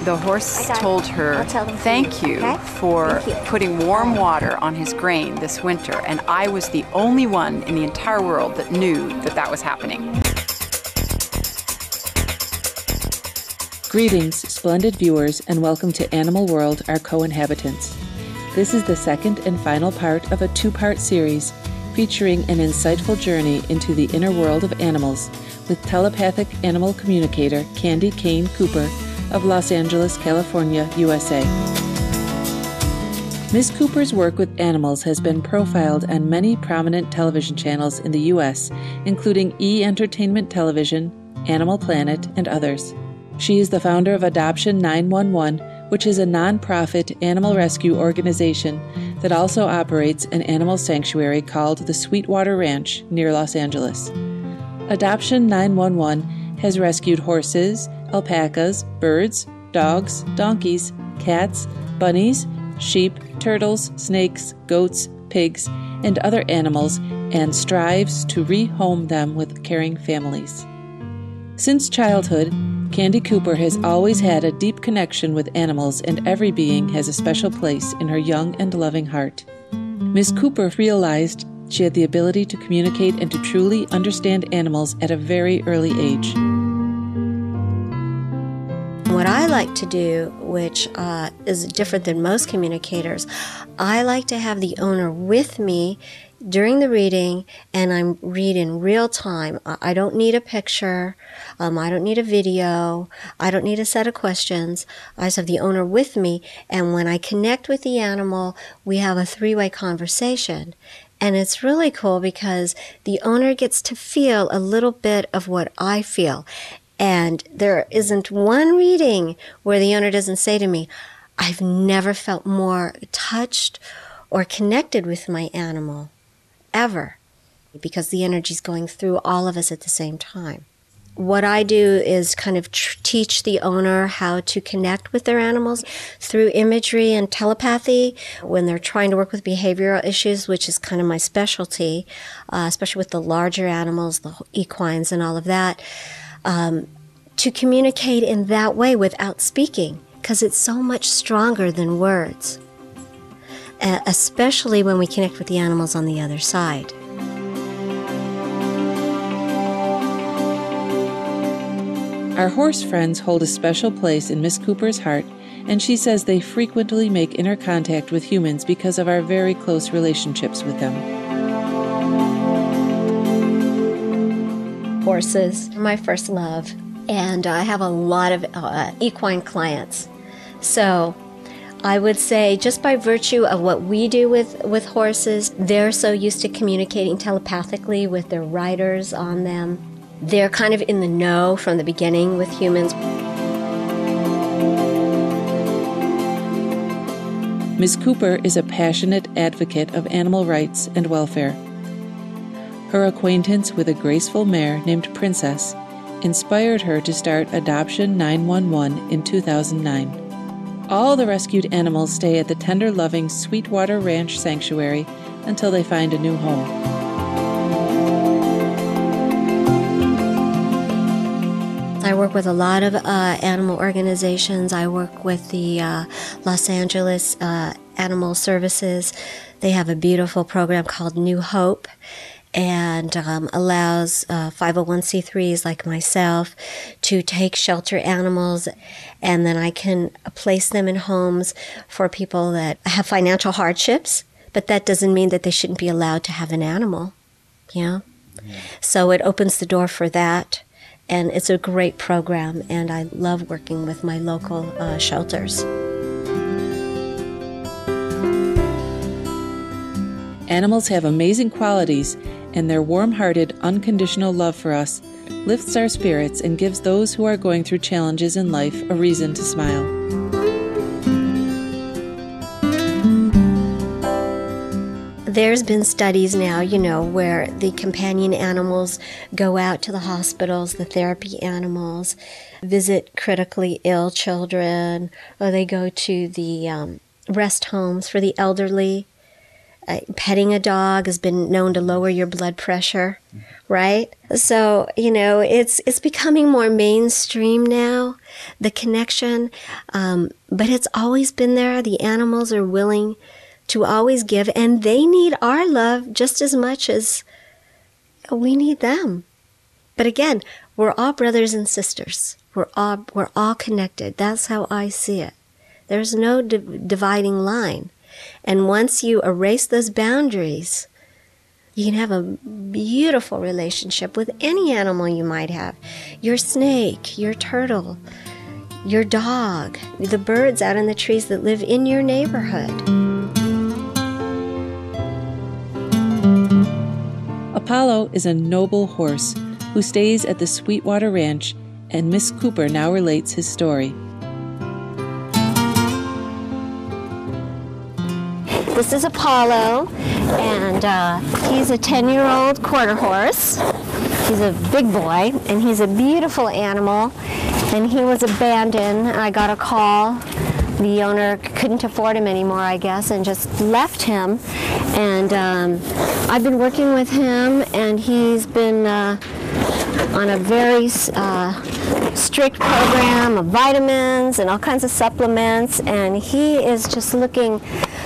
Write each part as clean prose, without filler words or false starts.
The horse told her, thank you for putting warm water on his grain this winter, and I was the only one in the entire world that knew that that was happening. Greetings, splendid viewers, and welcome to Animal World, our co-inhabitants. This is the second and final part of a two-part series featuring an insightful journey into the inner world of animals with telepathic animal communicator Candi Cane Cooper of Los Angeles, California, USA. Ms. Cooper's work with animals has been profiled on many prominent television channels in the U.S., including E! Entertainment Television, Animal Planet, and others. She is the founder of Adoption 911, which is a non-profit animal rescue organization that also operates an animal sanctuary called the Sweetwater Ranch near Los Angeles. Adoption 911 has rescued horses, alpacas, birds, dogs, donkeys, cats, bunnies, sheep, turtles, snakes, goats, pigs, and other animals, and strives to rehome them with caring families. Since childhood, Candi Cooper has always had a deep connection with animals, and every being has a special place in her young and loving heart. Ms. Cooper realized she had the ability to communicate and to truly understand animals at a very early age. What I like to do, which is different than most communicators, I like to have the owner with me during the reading, and I'm read in real time. I don't need a picture, I don't need a video, I don't need a set of questions. I just have the owner with me, and when I connect with the animal, we have a three-way conversation. And it's really cool because the owner gets to feel a little bit of what I feel. And there isn't one reading where the owner doesn't say to me, I've never felt more touched or connected with my animal, ever, because the energy's going through all of us at the same time. What I do is kind of teach the owner how to connect with their animals through imagery and telepathy when they're trying to work with behavioral issues, which is kind of my specialty, especially with the larger animals, the equines and all of that, to communicate in that way without speaking, because it's so much stronger than words, especially when we connect with the animals on the other side. Our horse friends hold a special place in Miss Cooper's heart, and she says they frequently make inner contact with humans because of our very close relationships with them. Horses are my first love, and I have a lot of equine clients. So I would say just by virtue of what we do with horses, they're so used to communicating telepathically with their riders on them. They're kind of in the know from the beginning with humans. Ms. Cooper is a passionate advocate of animal rights and welfare. Her acquaintance with a graceful mare named Princess inspired her to start Adoption 911 in 2009. All the rescued animals stay at the tender-loving Sweetwater Ranch Sanctuary until they find a new home. I work with a lot of animal organizations. I work with the Los Angeles Animal Services. They have a beautiful program called New Hope, and allows 501c3s like myself to take shelter animals, and then I can place them in homes for people that have financial hardships, but that doesn't mean that they shouldn't be allowed to have an animal, Yeah. So it opens the door for that. And it's a great program, and I love working with my local shelters. Animals have amazing qualities, and their warm-hearted, unconditional love for us lifts our spirits and gives those who are going through challenges in life a reason to smile. There's been studies now, where the companion animals go out to the hospitals, the therapy animals, visit critically ill children, or they go to the rest homes for the elderly. Petting a dog has been known to lower your blood pressure, right? So, you know, it's becoming more mainstream now, the connection, but it's always been there. The animals are willing to always give, and they need our love just as much as we need them. But again, we're all brothers and sisters. We're all connected. That's how I see it. There's no dividing line. And once you erase those boundaries, you can have a beautiful relationship with any animal you might have. Your snake, your turtle, your dog, the birds out in the trees that live in your neighborhood. Apollo is a noble horse who stays at the Sweetwater Ranch, and Miss Cooper now relates his story. This is Apollo, and he's a 10-year-old quarter horse. He's a big boy, and he's a beautiful animal, and he was abandoned. I got a call. The owner couldn't afford him anymore, I guess, and just left him. And I've been working with him, and he's been on a very strict program of vitamins and all kinds of supplements, and he is just looking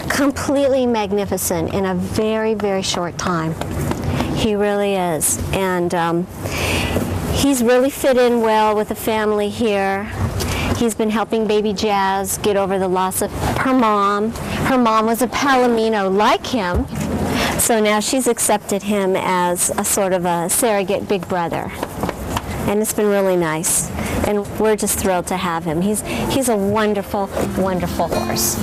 completely magnificent in a very, very short time. He really is. And he's really fit in well with the family here. He's been helping baby Jazz get over the loss of her mom. Her mom was a Palomino like him, so now she's accepted him as a sort of a surrogate big brother. And it's been really nice. And we're just thrilled to have him. He's a wonderful, wonderful horse.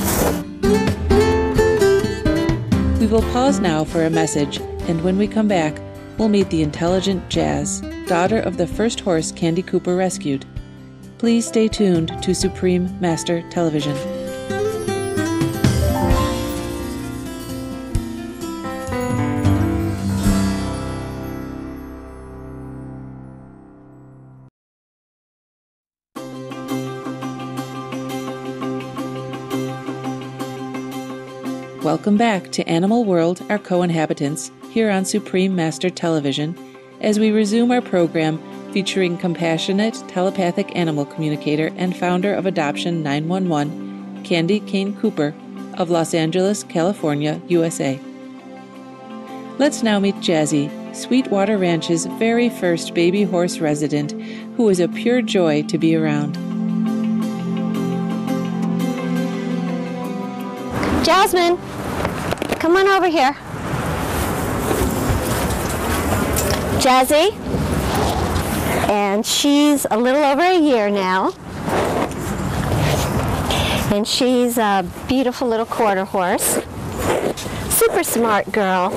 We will pause now for a message, and when we come back, we'll meet the intelligent Jazz, daughter of the first horse Candi Cooper rescued. Please stay tuned to Supreme Master Television. Welcome back to Animal World, Our Co-Inhabitants, here on Supreme Master Television, as we resume our program featuring compassionate, telepathic animal communicator and founder of Adoption 911, Candi Cane Cooper of Los Angeles, California, USA. Let's now meet Jazzy, Sweetwater Ranch's very first baby horse resident, who is a pure joy to be around. Jasmine, come on over here. Jazzy, and she's a little over a year now, and she's a beautiful little quarter horse, super smart girl,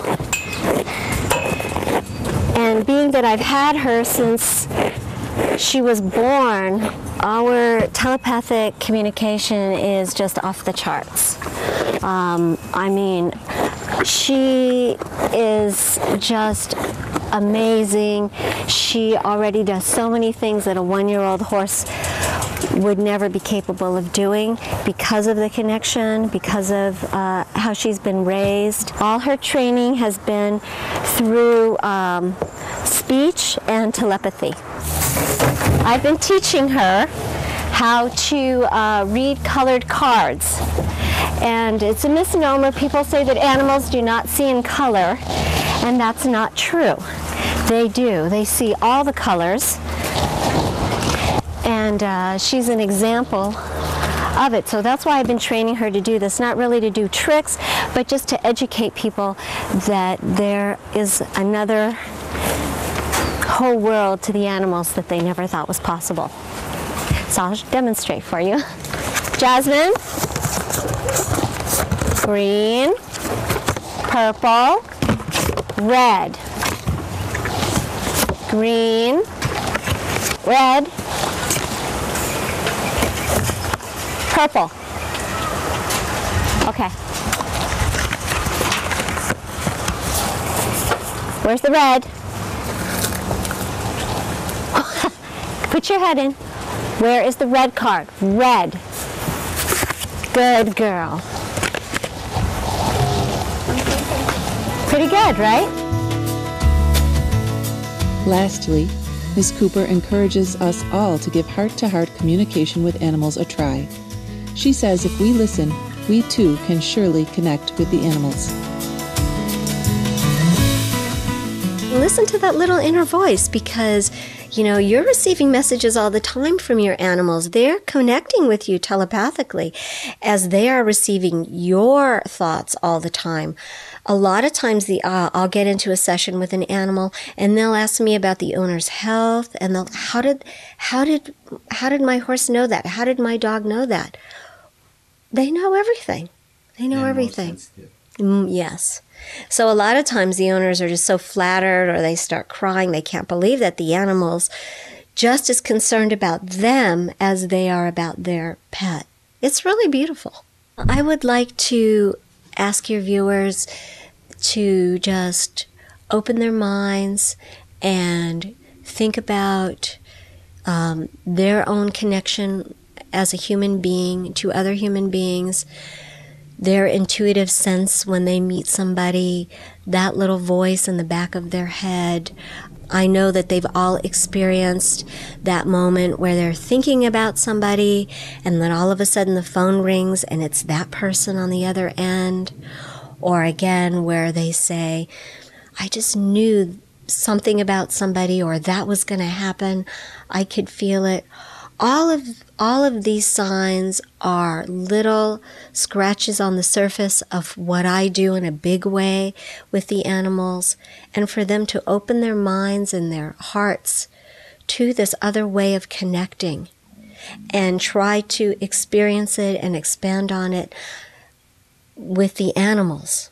and being that I've had her since she was born, our telepathic communication is just off the charts. I mean, she is just amazing. She already does so many things that a one-year-old horse would never be capable of doing because of the connection, because of how she's been raised. All her training has been through speech and telepathy. I've been teaching her how to read colored cards. And it's a misnomer. People say that animals do not see in color, and that's not true. They do. They see all the colors, and she's an example of it. So that's why I've been training her to do this, not really to do tricks, but just to educate people that there is another whole world to the animals that they never thought was possible. So I'll demonstrate for you. Jasmine. Green, purple, red. Green, red, purple. Okay. Where's the red? Put your head in. Where is the red card? Red. Good girl. Pretty good, right? Lastly, Ms. Cooper encourages us all to give heart-to-heart communication with animals a try. She says if we listen, we too can surely connect with the animals. Listen to that little inner voice, because you're receiving messages all the time from your animals. They're connecting with you telepathically as they are receiving your thoughts all the time. A lot of times I'll get into a session with an animal and they'll ask me about the owner's health, and they'll, how did my horse know that? How did my dog know that? They know everything. They know everything. Yes. So a lot of times the owners are just so flattered, or they start crying. They can't believe that the animal's just as concerned about them as they are about their pet. It's really beautiful. I would like to ask your viewers to just open their minds and think about their own connection as a human being to other human beings, their intuitive sense when they meet somebody, that little voice in the back of their head. I know that they've all experienced that moment where they're thinking about somebody and then all of a sudden the phone rings and it's that person on the other end. Or again, where they say, I just knew something about somebody, or that was going to happen. I could feel it. All of these signs are little scratches on the surface of what I do in a big way with the animals, and for them to open their minds and their hearts to this other way of connecting and try to experience it and expand on it with the animals,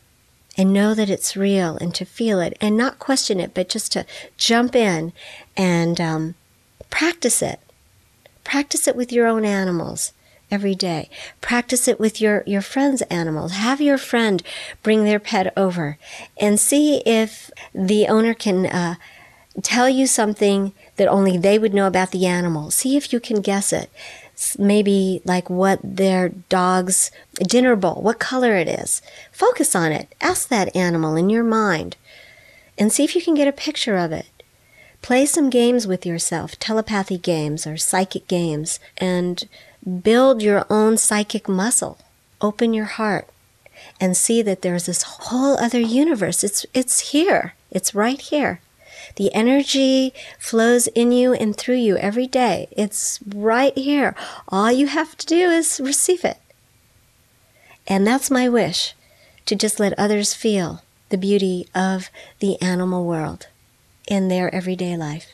and know that it's real, and to feel it and not question it, but just to jump in and practice it. Practice it with your own animals every day. Practice it with your friend's animals. Have your friend bring their pet over and see if the owner can tell you something that only they would know about the animal. See if you can guess it. Maybe like what their dog's dinner bowl, what color it is. Focus on it. Ask that animal in your mind and see if you can get a picture of it. Play some games with yourself, telepathy games or psychic games, and build your own psychic muscle. Open your heart and see that there's this whole other universe. It's here. It's right here. The energy flows in you and through you every day. It's right here. All you have to do is receive it. And that's my wish, to just let others feel the beauty of the animal world in their everyday life.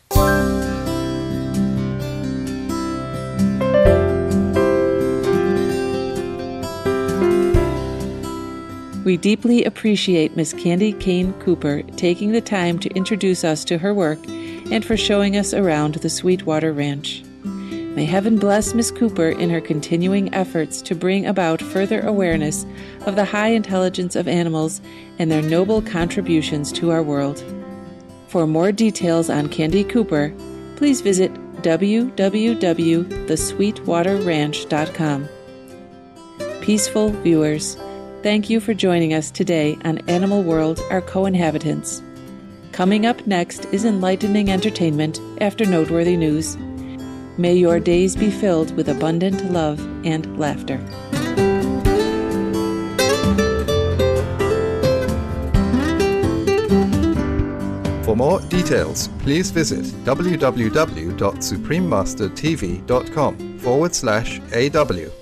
We deeply appreciate Miss Candi Cane Cooper taking the time to introduce us to her work and for showing us around the Sweetwater Ranch. May heaven bless Miss Cooper in her continuing efforts to bring about further awareness of the high intelligence of animals and their noble contributions to our world. For more details on Candi Cooper, please visit www.thesweetwaterranch.com. Peaceful viewers, thank you for joining us today on Animal World, Our Co-Inhabitants. Coming up next is enlightening entertainment after noteworthy news. May your days be filled with abundant love and laughter. For more details, please visit www.suprememastertv.com/AW.